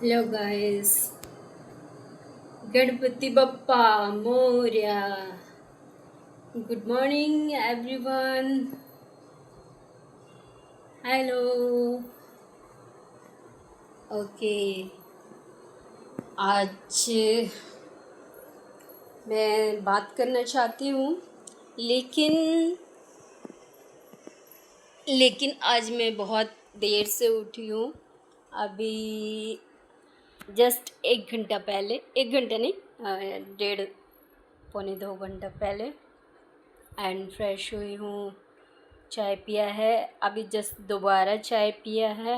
Hello guys, Ganpati Bappa Morya. Good morning everyone. Hello. Okay, आज मैं बात करना चाहती हूँ, लेकिन लेकिन आज मैं बहुत देर से उठी हूँ। अभी जस्ट 1 घंटा पहले, 1 घंटा नहीं, 1.5 पौने 2 घंटा पहले एंड फ्रेश हुई हूँ, चाय पिया है। अभी जस्ट दोबारा चाय पिया है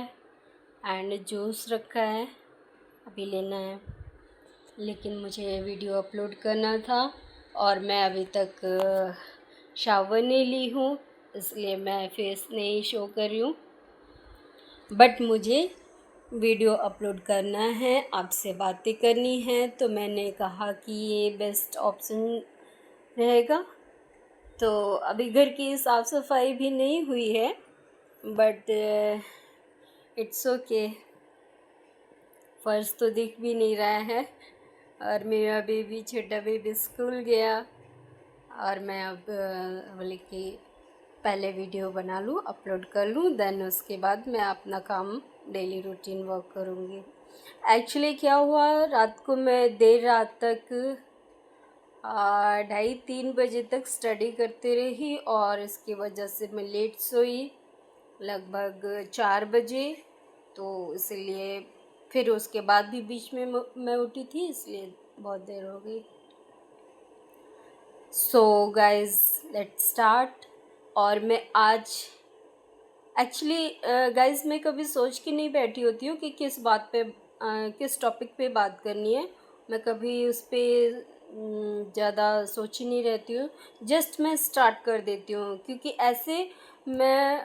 एंड जूस रखा है, अभी लेना है। लेकिन मुझे वीडियो अपलोड करना था और मैं अभी तक शावर नहीं ली हूँ, इसलिए मैं फेस नहीं शो कर रही हूँ। बट मुझे वीडियो अपलोड करना है, आपसे बातें करनी है, तो मैंने कहा कि ये बेस्ट ऑप्शन रहेगा। तो अभी घर की साफ़ सफाई भी नहीं हुई है, बट इट्स ओके। फर्श तो दिख भी नहीं रहा है और मेरा बेबी, छोटा बेबी स्कूल गया और मैं अब बोले कि पहले वीडियो बना लूँ, अपलोड कर लूँ, देन उसके बाद मैं अपना काम डेली रूटीन वर्क करूँगी। एक्चुअली क्या हुआ, रात को मैं देर रात तक 2:30-3 बजे तक स्टडी करती रही और इसकी वजह से मैं लेट सोई लगभग 4 बजे। तो इसलिए फिर उसके बाद भी बीच में मैं उठी थी, इसलिए बहुत देर हो गई। So guys, let's start. और मैं आज एक्चुअली गाइज मैं कभी सोच के नहीं बैठी होती हूँ कि किस बात पे किस टॉपिक पे बात करनी है। मैं कभी उस पर ज़्यादा सोची नहीं रहती हूँ, जस्ट मैं स्टार्ट कर देती हूँ, क्योंकि ऐसे मैं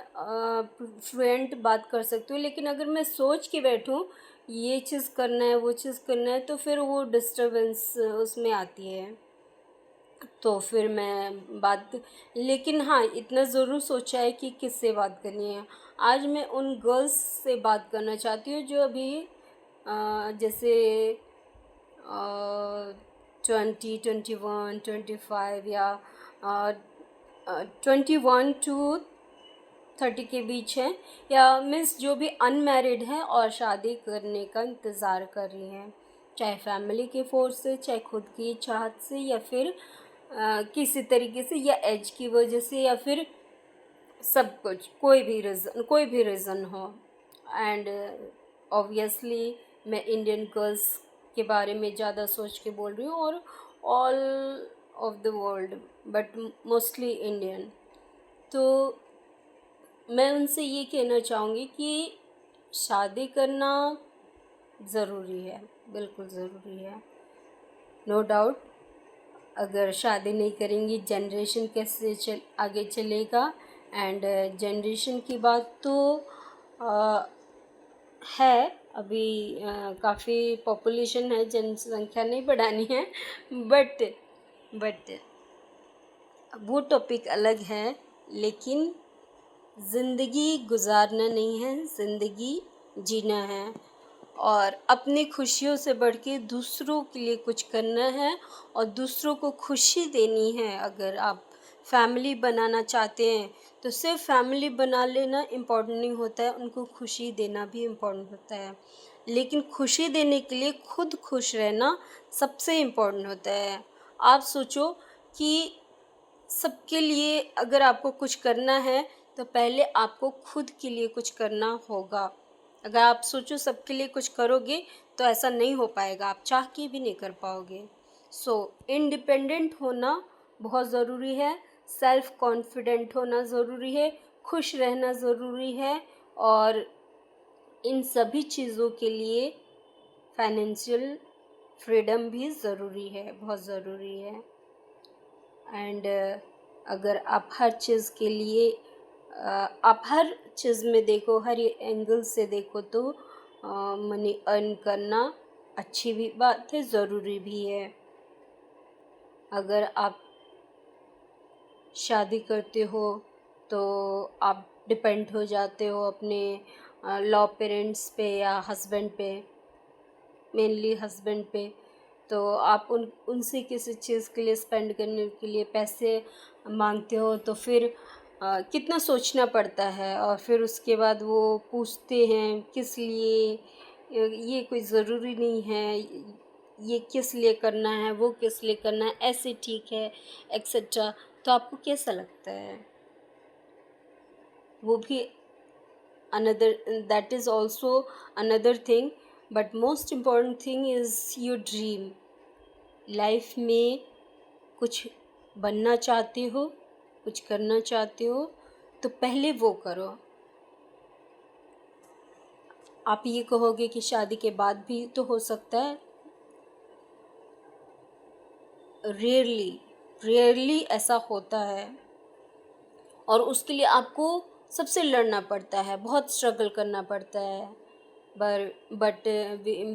फ्लुएंट बात कर सकती हूँ। लेकिन अगर मैं सोच के बैठूँ ये चीज़ करना है, वो चीज़ करना है, तो फिर वो डिस्टर्बेंस उसमें आती है, तो फिर मैं बात। लेकिन हाँ, इतना ज़रूर सोचा है कि किससे बात करनी है। आज मैं उन गर्ल्स से बात करना चाहती हूँ जो अभी जैसे 20, 21, 25 या 21 to 30 के बीच हैं, या मीन्स जो भी अनमैरिड हैं और शादी करने का इंतज़ार कर रही हैं, चाहे फैमिली के फोर्स से, चाहे खुद की चाहत से, या फिर किसी तरीके से, या एज की वजह से, या फिर सब कुछ, कोई भी रीज़न हो। एंड ऑब्वियसली मैं इंडियन गर्ल्स के बारे में ज़्यादा सोच के बोल रही हूँ, और all of the world, but mostly Indian. तो मैं उनसे ये कहना चाहूँगी कि शादी करना ज़रूरी है, बिल्कुल ज़रूरी है, नो डाउट। अगर शादी नहीं करेंगी जनरेशन कैसे आगे चलेगा। एंड जनरेशन की बात तो आ, है, अभी काफ़ी पॉपुलेशन है, जनसंख्या नहीं बढ़ानी है, बट वो टॉपिक अलग है। लेकिन ज़िंदगी गुजारना नहीं है, ज़िंदगी जीना है, और अपनी खुशियों से बढ़ के दूसरों के लिए कुछ करना है और दूसरों को खुशी देनी है। अगर आप फैमिली बनाना चाहते हैं तो सिर्फ फैमिली बना लेना इम्पोर्टेंट नहीं होता है, उनको खुशी देना भी इम्पोर्टेंट होता है। लेकिन खुशी देने के लिए खुद खुश रहना सबसे इम्पोर्टेंट होता है। आप सोचो कि सबके लिए अगर आपको कुछ करना है तो पहले आपको खुद के लिए कुछ करना होगा। अगर आप सोचो सबके लिए कुछ करोगे तो ऐसा नहीं हो पाएगा, आप चाह के भी नहीं कर पाओगे। सो इंडिपेंडेंट होना बहुत ज़रूरी है, सेल्फ कॉन्फिडेंट होना ज़रूरी है, खुश रहना ज़रूरी है, और इन सभी चीज़ों के लिए फाइनेंशियल फ्रीडम भी ज़रूरी है, बहुत ज़रूरी है। एंड अगर आप हर चीज़ के लिए आप हर चीज़ में देखो, हर एंगल से देखो, तो मनी अर्न करना अच्छी भी बात है, ज़रूरी भी है। अगर आप शादी करते हो तो आप डिपेंड हो जाते हो अपने लॉ पेरेंट्स पे या हस्बैंड पे, मेनली हस्बैंड पे। तो आप उनसे किसी चीज़ के लिए स्पेंड करने के लिए पैसे मांगते हो तो फिर कितना सोचना पड़ता है, और फिर उसके बाद वो पूछते हैं किस लिए, ये कोई ज़रूरी नहीं है, ये किस लिए करना है, वो किस लिए करना है, ऐसे ठीक है, एक्सेट्रा। तो आपको कैसा लगता है? वो भी another, that is also another thing, but most important thing is your dream. Life में कुछ बनना चाहते हो, कुछ करना चाहते हो, तो पहले वो करो। आप ये कहोगे कि शादी के बाद भी तो हो सकता है, रेयरली रेयरली ऐसा होता है, और उसके लिए आपको सबसे लड़ना पड़ता है, बहुत स्ट्रगल करना पड़ता है। बट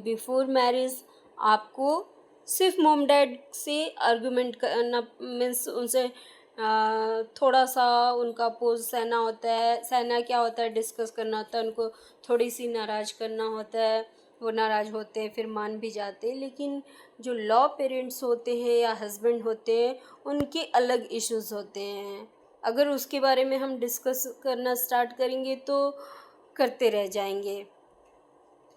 बिफोर मैरिज आपको सिर्फ मॉम डैड से आर्गुमेंट करना, मीन्स उनसे थोड़ा सा उनका पोज सहना होता है। सहना क्या होता है, डिस्कस करना होता है, उनको थोड़ी सी नाराज़ करना होता है। वो नाराज़ होते हैं, फिर मान भी जाते हैं। लेकिन जो लॉ पेरेंट्स होते हैं या हस्बैंड होते हैं, उनके अलग इश्यूज़ होते हैं। अगर उसके बारे में हम डिस्कस करना स्टार्ट करेंगे तो करते रह जाएंगे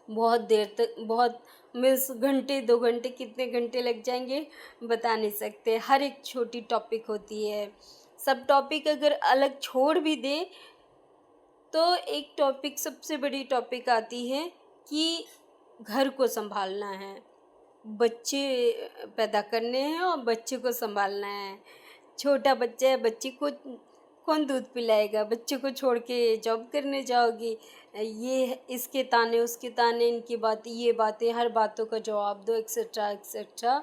बहुत देर तक, बहुत मीन्स घंटे 2 घंटे, कितने घंटे लग जाएंगे बता नहीं सकते। हर एक छोटी टॉपिक होती है, सब टॉपिक अगर अलग छोड़ भी दे तो एक टॉपिक, सबसे बड़ी टॉपिक आती है कि घर को संभालना है, बच्चे पैदा करने हैं और बच्चे को संभालना है। छोटा बच्चा है, बच्चे को कौन दूध पिलाएगा, बच्चे को छोड़ के जॉब करने जाओगी, ये इसके ताने उसके ताने, इनकी बातें ये बातें, हर बातों का जवाब दो, etcetera etcetera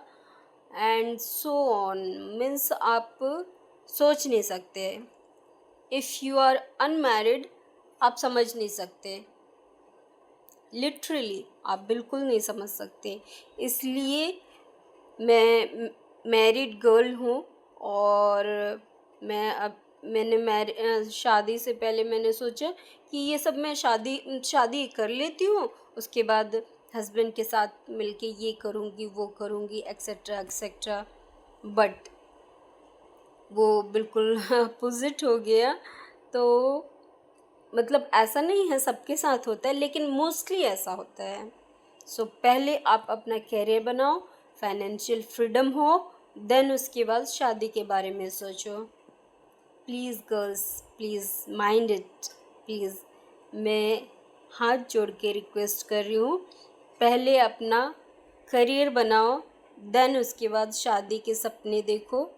and so on. Means आप सोच नहीं सकते। इफ़ यू आर अनमैरिड आप समझ नहीं सकते, लिटरली आप बिल्कुल नहीं समझ सकते। इसलिए मैं मैरिड गर्ल हूँ, और मैंने शादी से पहले मैंने सोचा कि ये सब मैं शादी कर लेती हूँ, उसके बाद हस्बैंड के साथ मिलके ये करूँगी वो करूँगी, एक्सेट्रा एक्सेट्रा। बट वो बिल्कुल अपोजिट हो गया। तो मतलब ऐसा नहीं है, सबके साथ होता है, लेकिन मोस्टली ऐसा होता है। सो पहले आप अपना कैरियर बनाओ, फाइनेंशियल फ्रीडम हो, देन उसके बाद शादी के बारे में सोचो। Please girls, please mind it, please. मैं हाथ जोड़ के रिक्वेस्ट कर रही हूँ, पहले अपना करियर बनाओ, देन उसके बाद शादी के सपने देखो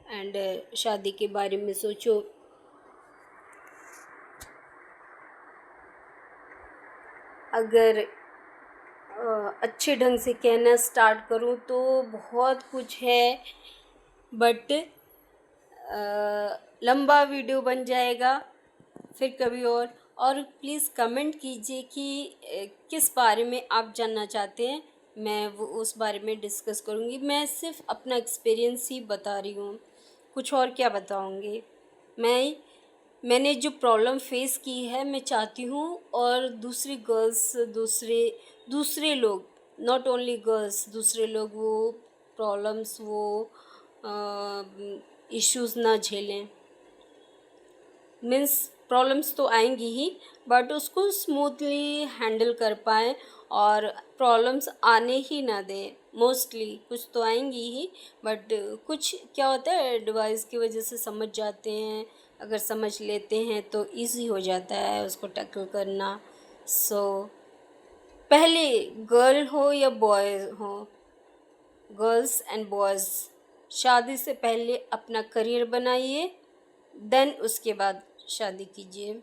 एंड शादी के बारे में सोचो। अगर अच्छे ढंग से कहना स्टार्ट करूँ तो बहुत कुछ है, बट लंबा वीडियो बन जाएगा फिर कभी और प्लीज़ कमेंट कीजिए कि किस बारे में आप जानना चाहते हैं, मैं वो उस बारे में डिस्कस करूँगी। मैं सिर्फ अपना एक्सपीरियंस ही बता रही हूँ, कुछ और क्या बताऊँगी। मैंने जो प्रॉब्लम फेस की है, मैं चाहती हूँ और दूसरी गर्ल्स, दूसरे लोग, नॉट ओनली गर्ल्स, दूसरे लोग वो प्रॉब्लम्स, वो इश्यूज़ ना झेलें। मीन्स प्रॉब्लम्स तो आएंगी ही, बट उसको स्मूथली हैंडल कर पाएँ और प्रॉब्लम्स आने ही ना दें। मोस्टली कुछ तो आएंगी ही, बट कुछ क्या होता है, एडवाइस की वजह से समझ जाते हैं। अगर समझ लेते हैं तो इजी हो जाता है उसको टैकल करना। सो पहले गर्ल हो या बॉय हो, गर्ल्स एंड बॉयज़, शादी से पहले अपना करियर बनाइए, देन उसके बाद शादी कीजिए।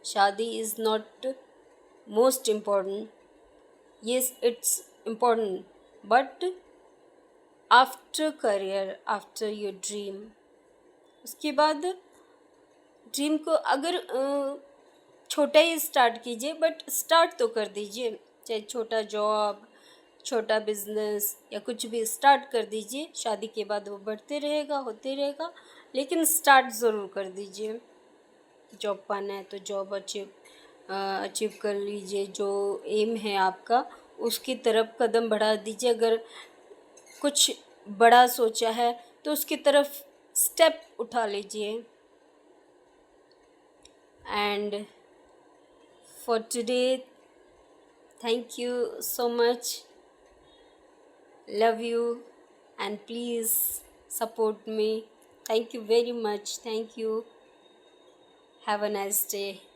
शादी is not most important, yes it's important, but after career, after your dream. उसके बाद ड्रीम को अगर छोटा ही स्टार्ट कीजिए, बट स्टार्ट तो कर दीजिए। चाहे छोटा जॉब, छोटा बिजनेस या कुछ भी स्टार्ट कर दीजिए। शादी के बाद वो बढ़ते रहेगा, होते रहेगा, लेकिन स्टार्ट ज़रूर कर दीजिए। जॉब पाना है तो जॉब अचीव अचीव कर लीजिए, जो एम है आपका उसकी तरफ कदम बढ़ा दीजिए। अगर कुछ बड़ा सोचा है तो उसकी तरफ स्टेप उठा लीजिए। And for today, thank you so much, love you, and please support me. Thank you very much. Thank you. Have a nice day.